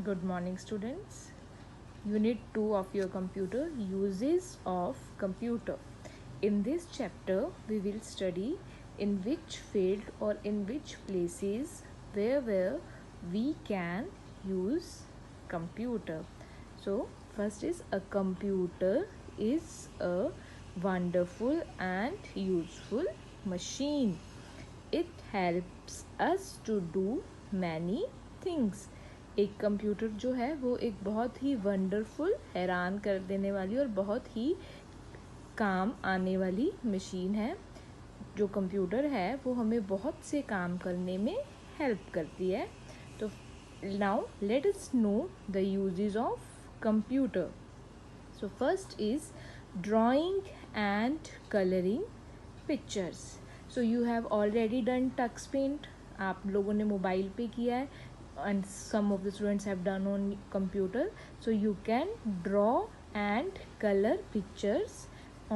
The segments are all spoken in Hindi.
Good morning, students. Unit 2 of your computer, uses of computer. In this chapter, we will study in which field or in which places where we can use computer. So, first is a computer is a wonderful and useful machine. It helps us to do many things. एक कंप्यूटर जो है वो एक बहुत ही वंडरफुल, हैरान कर देने वाली और बहुत ही काम आने वाली मशीन है. जो कंप्यूटर है वो हमें बहुत से काम करने में हेल्प करती है. तो now let us know the uses of computer. So first is drawing and colouring pictures. So you have already done Tux paint. आप लोगों ने मोबाइल पे किया है and some of the students have done on computer. So you can draw and color pictures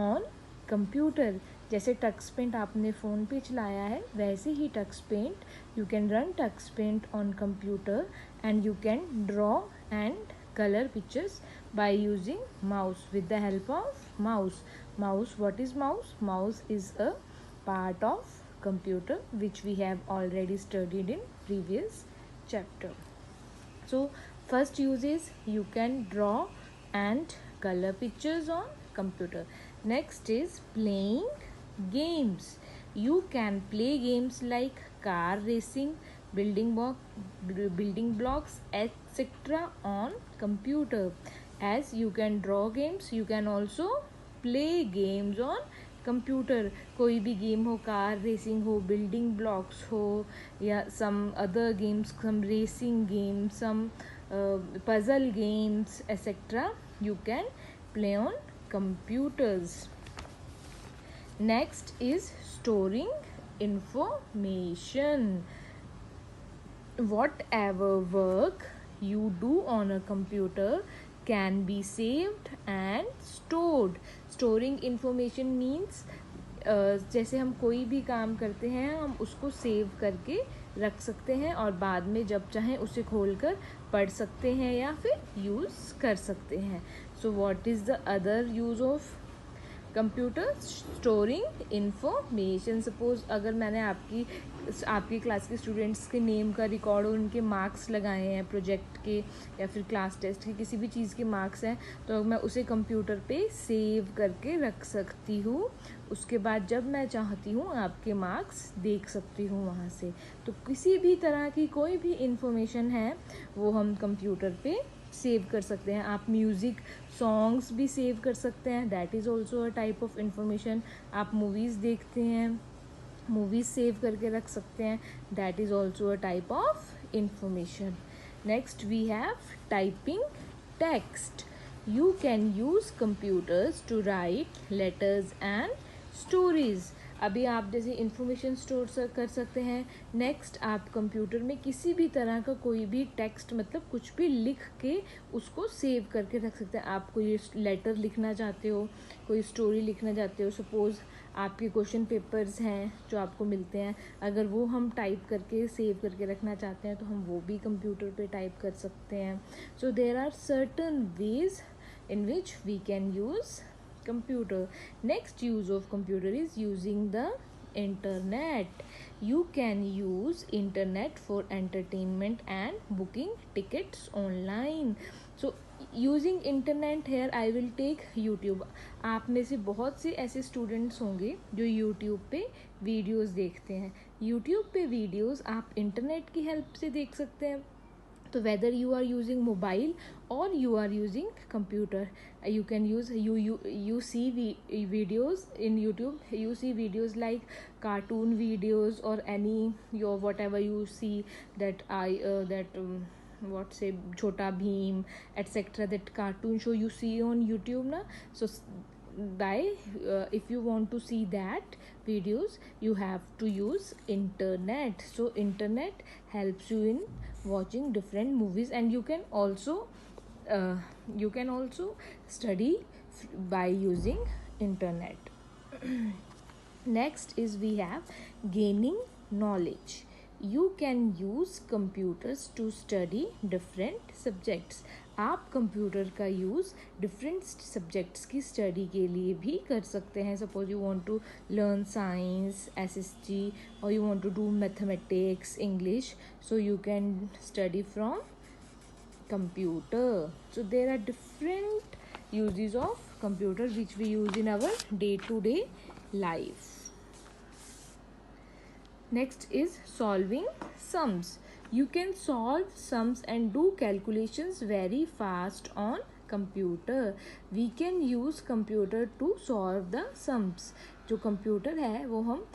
on computer. जैसे टक्स पेंट आपने फ़ोन पे चलाया है वैसे ही Tux Paint you can run Tux Paint on computer and you can draw and color pictures by using mouse with the help of mouse. What is mouse is a part of computer which we have already studied in previous chapter. So first use is you can draw and color pictures on computer. Next is playing games. You can play games like car racing, building blocks, etc. on computer. As you can draw games, you can also play games on computer. कोई भी गेम हो, कार रेसिंग हो, बिल्डिंग ब्लॉक्स हो या some other games, some racing game, some puzzle games etcetera, you can play on computers. Next is storing information. whatever work you do on a computer can be saved and stored. Storing information means जैसे हम कोई भी काम करते हैं हम उसको सेव करके रख सकते हैं और बाद में जब चाहें उसे खोलकर पढ़ सकते हैं या फिर यूज़ कर सकते हैं. सो what is the other use of computer? Storing information. Suppose अगर मैंने आपकी क्लास के स्टूडेंट्स के नेम का रिकॉर्ड और उनके मार्क्स लगाए हैं प्रोजेक्ट के या फिर क्लास टेस्ट के, किसी भी चीज़ के मार्क्स हैं, तो मैं उसे कंप्यूटर पे सेव करके रख सकती हूँ. उसके बाद जब मैं चाहती हूँ आपके मार्क्स देख सकती हूँ वहाँ से. तो किसी भी तरह की कोई भी इंफॉर्मेशन है वो हम कंप्यूटर पे सेव कर सकते हैं. आप म्यूज़िक सॉन्ग्स भी सेव कर सकते हैं, that is also a type of information. आप मूवीज़ देखते हैं, मूवीज़ सेव करके रख सकते हैं, that is also a type of information. Next we have typing text. You can use computers to write letters and stories. अभी आप जैसे इंफॉर्मेशन स्टोर कर सकते हैं. नेक्स्ट आप कंप्यूटर में किसी भी तरह का कोई भी टेक्स्ट मतलब कुछ भी लिख के उसको सेव करके रख सकते हैं. आप कोई लेटर लिखना चाहते हो, कोई स्टोरी लिखना चाहते हो, सपोज़ आपके क्वेश्चन पेपर्स हैं जो आपको मिलते हैं, अगर वो हम टाइप करके सेव करके रखना चाहते हैं तो हम वो भी कंप्यूटर पे टाइप कर सकते हैं. So there are certain ways in which we can use computer. Next use of computer is using the internet. You can use internet for entertainment and booking tickets online. So using internet here I will take YouTube. आप में से बहुत से ऐसे स्टूडेंट्स होंगे जो YouTube पे वीडियोस देखते हैं. YouTube पे वीडियोस आप इंटरनेट की हेल्प से देख सकते हैं. So whether you are using mobile or you are using computer, you can use you see videos in YouTube. You see videos like cartoon videos or any your whatever you see that what say Chota Bheem etc. that cartoon show you see on YouTube na. So by if you want to see that videos you have to use internet. So internet helps you in watching different movies and you can also study by using internet. Next is we have gaining knowledge. You can use computers to study different subjects. आप कंप्यूटर का यूज़ डिफरेंट सब्जेक्ट्स की स्टडी के लिए भी कर सकते हैं. Suppose you want to learn science, SST, और you want to do mathematics, English, so you can study from computer. So there are different uses of computer which we use in our day-to-day life. Next is solving sums. You can solve sums and do calculations very fast on computer. We can use computer to solve the sums. जो computer है वो हम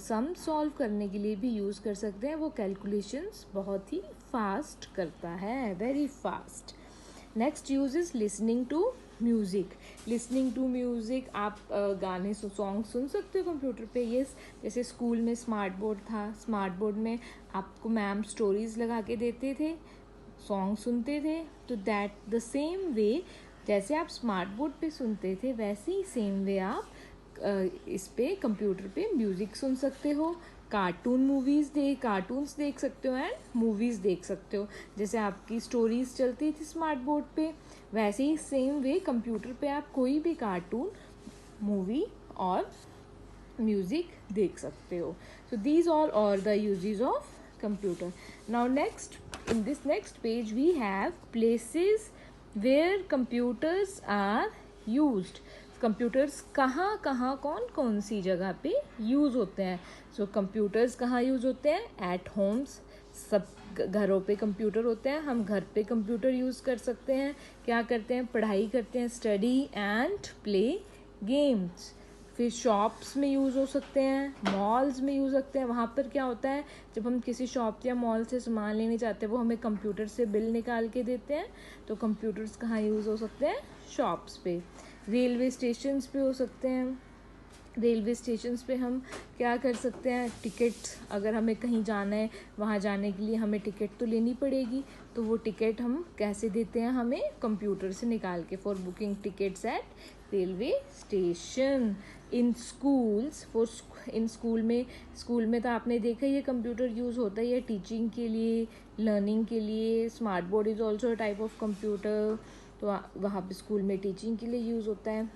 सम सॉल्व करने के लिए भी यूज़ कर सकते हैं. वो कैलकुलेशंस बहुत ही फास्ट करता है, very fast. Next use is listening to music. Listening to music, आप गाने सॉन्ग सुन सकते हो कंप्यूटर पे. यस, जैसे स्कूल में स्मार्ट बोर्ड था. स्मार्ट बोर्ड में आपको मैम स्टोरीज लगा के देते थे, सॉन्ग सुनते थे. तो दैट द सेम वे, जैसे आप स्मार्ट बोर्ड पे सुनते थे वैसे ही सेम वे आप इस पे कंप्यूटर पे म्यूज़िक सुन सकते हो. कार्टून्स देख सकते हो एंड मूवीज़ देख सकते हो. जैसे आपकी स्टोरीज चलती थी स्मार्ट बोर्ड पे, वैसे ही सेम वे कंप्यूटर पे आप कोई भी कार्टून, मूवी और म्यूज़िक देख सकते हो. So these all are the uses of computer. Now next, in this next page we have places where computers are used. Computers कहाँ कहाँ कौन कौन सी जगह पे यूज़ होते हैं. सो कंप्यूटर्स कहाँ यूज़ होते हैं? Eight Holmes. सब घरों पे कंप्यूटर होते हैं. हम घर पे कंप्यूटर यूज़ कर सकते हैं. क्या करते हैं? पढ़ाई करते हैं, स्टडी एंड प्ले गेम्स. फिर शॉप्स में यूज़ हो सकते हैं, मॉल्स में यूज़ सकते हैं. वहाँ पर क्या होता है, जब हम किसी शॉप या मॉल से सामान लेने जाते हैं वो हमें कंप्यूटर से बिल निकाल के देते हैं. तो कंप्यूटर्स कहाँ यूज़ हो सकते हैं? शॉप्स पे. रेलवे स्टेशंस पे हो सकते हैं. रेलवे स्टेशंस पे हम क्या कर सकते हैं? टिकट, अगर हमें कहीं जाना है, वहाँ जाने के लिए हमें टिकट तो लेनी पड़ेगी. तो वो टिकट हम कैसे देते हैं? हमें कंप्यूटर से निकाल के. For booking tickets eight railway station. In schools, school में तो आपने देखा ये कंप्यूटर यूज़ होता ही है टीचिंग के लिए, लर्निंग के लिए. Smart board is also a type of computer. तो वहाँ पे स्कूल में टीचिंग के लिए यूज़ होता है.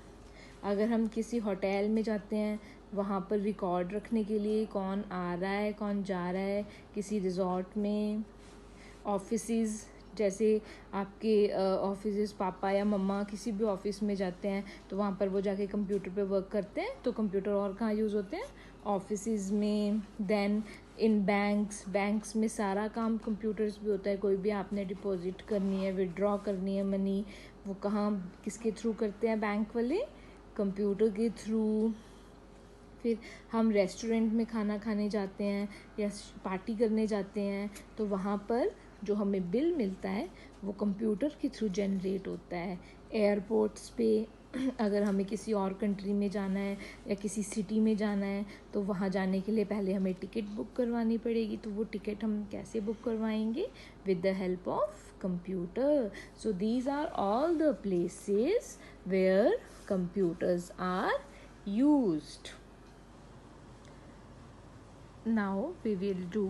अगर हम किसी होटल में जाते हैं, वहाँ पर रिकॉर्ड रखने के लिए कौन आ रहा है, कौन जा रहा है. किसी रिजॉर्ट में, ऑफिसेस, जैसे आपके ऑफिसेस, पापा या मम्मा किसी भी ऑफिस में जाते हैं तो वहाँ पर वो जाके कंप्यूटर पे वर्क करते हैं. तो कंप्यूटर और कहाँ यूज़ होते हैं? ऑफिसेस में. देन इन बैंक्स में सारा काम कंप्यूटर्स भी होता है. कोई भी आपने डिपॉजिट करनी है, विड्रॉ करनी है मनी, वो कहाँ, किसके थ्रू करते हैं? बैंक वाले, कंप्यूटर के थ्रू. फिर हम रेस्टोरेंट में खाना खाने जाते हैं या पार्टी करने जाते हैं तो वहाँ पर जो हमें बिल मिलता है वो कंप्यूटर के थ्रू जनरेट होता है. एयरपोर्ट्स पे अगर हमें किसी और कंट्री में जाना है या किसी सिटी में जाना है तो वहाँ जाने के लिए पहले हमें टिकट बुक करवानी पड़ेगी. तो वो टिकट हम कैसे बुक करवाएंगे? With the help of computer. So these are all the places where computers are used. Now we will do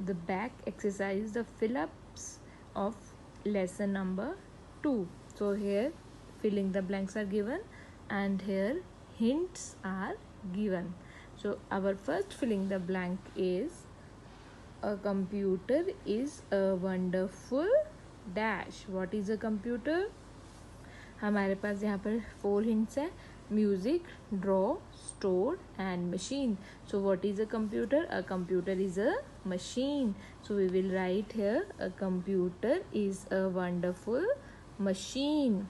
the back exercise, the fill-ups of lesson number 2. So here filling the blanks are given and here hints are given. So our first filling the blank is, a computer is a wonderful dash. What is a computer? हमारे पास यहाँ पर 4 hints है. Music, draw, store and machine. So what is a computer? A computer is a machine. So we will write here, a computer is a wonderful machine.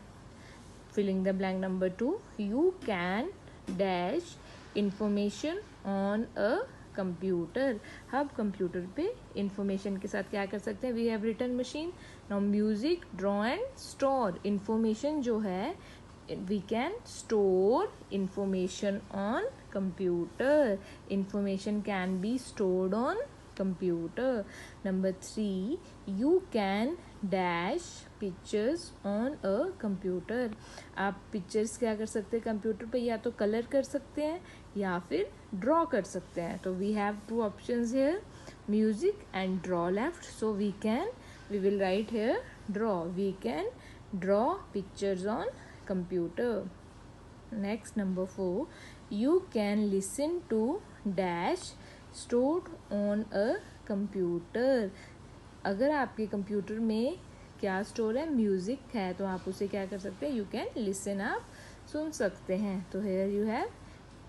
Filling the blank number 2, you can dash information on a computer. हम कंप्यूटर पे इंफॉर्मेशन के साथ क्या कर सकते हैं? We have written machine. Now music, draw and store. Information जो है, we can store information on computer. Information can be stored on computer. Number 3, you can dash pictures on a computer. आप पिक्चर्स क्या कर सकते हैं कंप्यूटर पे? या तो कलर कर सकते हैं या फिर ड्रॉ कर सकते हैं. तो we have 2 options here. music and draw left. So we will write here draw. We can draw pictures on computer. Next, number 4, you can listen to dash stored on a computer. अगर आपके कंप्यूटर में क्या स्टोर है, म्यूज़िक है, तो आप उसे क्या कर सकते हैं, यू कैन लिसन, आप सुन सकते हैं. तो here you have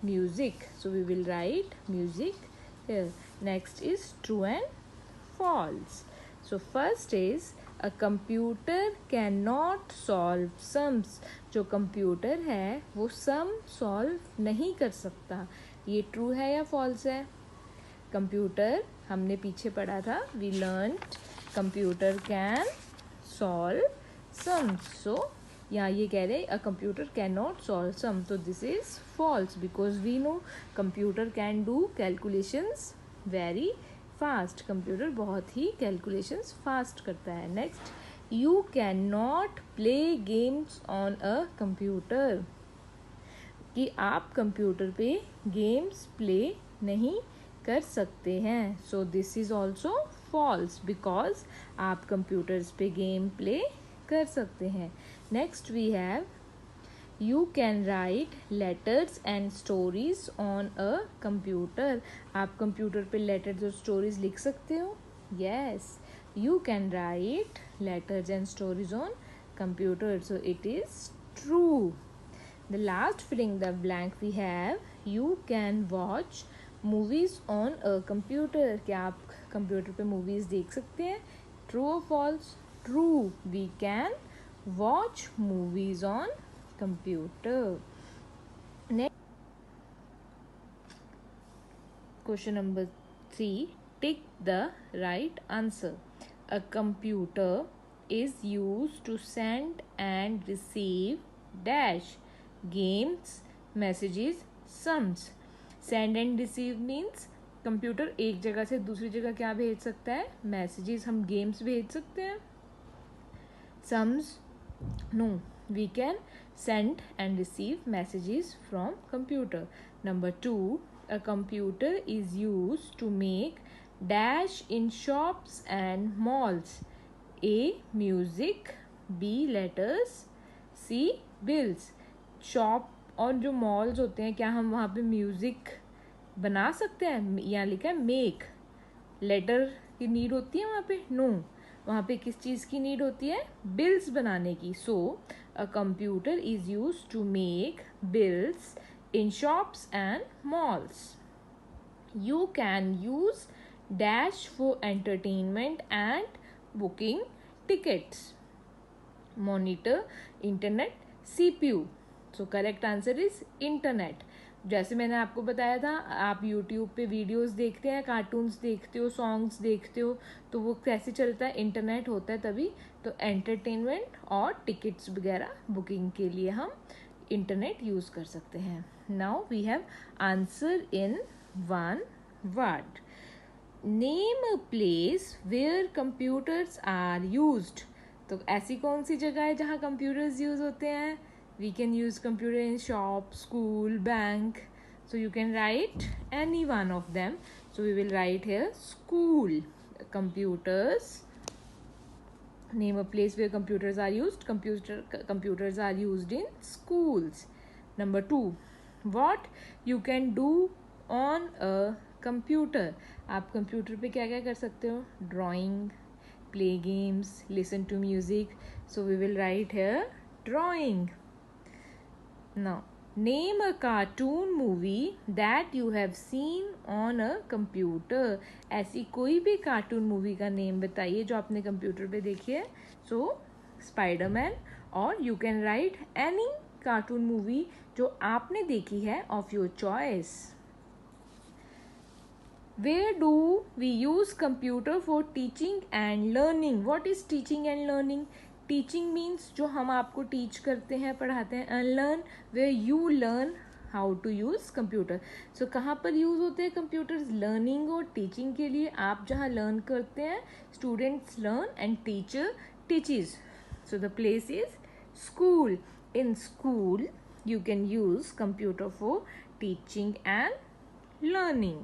music, so we will write music here. Next is true and false. So first is a computer cannot solve sums. जो कंप्यूटर है वो सम सॉल्व नहीं कर सकता. ये ट्रू है या फॉल्स है? कंप्यूटर हमने पीछे पढ़ा था, we learned computer can solve sum. So यहाँ ये कह रहे a computer can not solve sum, तो this is false because we know computer can do calculations very fast. Computer बहुत ही कैलकुलेशंस फास्ट करता है. Next, you can not play games on a computer. कि आप कंप्यूटर पे गेम्स प्ले नहीं कर सकते हैं. So this is also false because आप कंप्यूटर्स पे गेम प्ले कर सकते हैं. Next we have you can write letters and stories on a computer. आप कंप्यूटर पे लेटर्स और स्टोरीज लिख सकते हो. Yes, you can write letters and stories on computer, so it is true. The last filling the blank we have, you can watch movies on a computer. क्या आप कंप्यूटर पे मूवीज देख सकते हैं? True or false? True. We can watch movies on computer. Next, question number 3. Tick the right answer. A computer is used to send and receive dash games, messages, sums. Send and receive means computer एक जगह से दूसरी जगह क्या भेज सकता है? मैसेजेस. हम गेम्स भेज सकते हैं. Sums no, we can send and receive messages from computer. Number 2, a computer is use to make dash in shops and malls. A music, B letters, C bills. Shop और जो मॉल्स होते हैं, क्या हम वहाँ पे म्यूज़िक बना सकते हैं? यहाँ लिखा है मेक. लेटर की नीड होती है वहाँ पे? नो. वहाँ पे किस चीज़ की नीड होती है? बिल्स बनाने की. So a computer is use to make bills in shops and malls. You can use dash for entertainment and booking tickets. Monitor, internet, CPU. So correct answer is internet. जैसे मैंने आपको बताया था, आप यूट्यूब पे वीडियोस देखते हैं, कार्टून्स देखते हो, सॉन्ग्स देखते हो, तो वो कैसे चलता है? इंटरनेट होता है तभी. तो एंटरटेनमेंट और टिकट्स वगैरह बुकिंग के लिए हम इंटरनेट यूज़ कर सकते हैं. Now we have answer in one word. Name a place where computers are used. तो ऐसी कौन सी जगह है जहाँ कंप्यूटर्स यूज़ होते हैं? We can use computer in shop, school, bank. So you can write any one of them. So we will write here school. Computers. Name a place where computers are used. Computers are used in schools. Number 2. What you can do on a computer. आप कंप्यूटर पे क्या क्या कर सकते हो? Drawing, play games, listen to music. So we will write here drawing. Now, name a cartoon movie that you have seen on a computer. ऐसी कोई भी कार्टून मूवी का नेम बताइए जो आपने कंप्यूटर पे देखी है. सो स्पाइडरमैन, और you can right any cartoon movie जो आपने देखी है of your choice. Where do we use computer for teaching and learning? What is teaching and learning? Teaching means जो हम आपको टीच करते हैं, पढ़ाते हैं. And learn, where you learn how to use computer. So कहाँ पर यूज़ होते हैं कंप्यूटर्स? लर्निंग और टीचिंग के लिए. आप जहाँ लर्न करते हैं, students learn and teacher teaches. So the place is school. In school you can use computer for teaching and learning.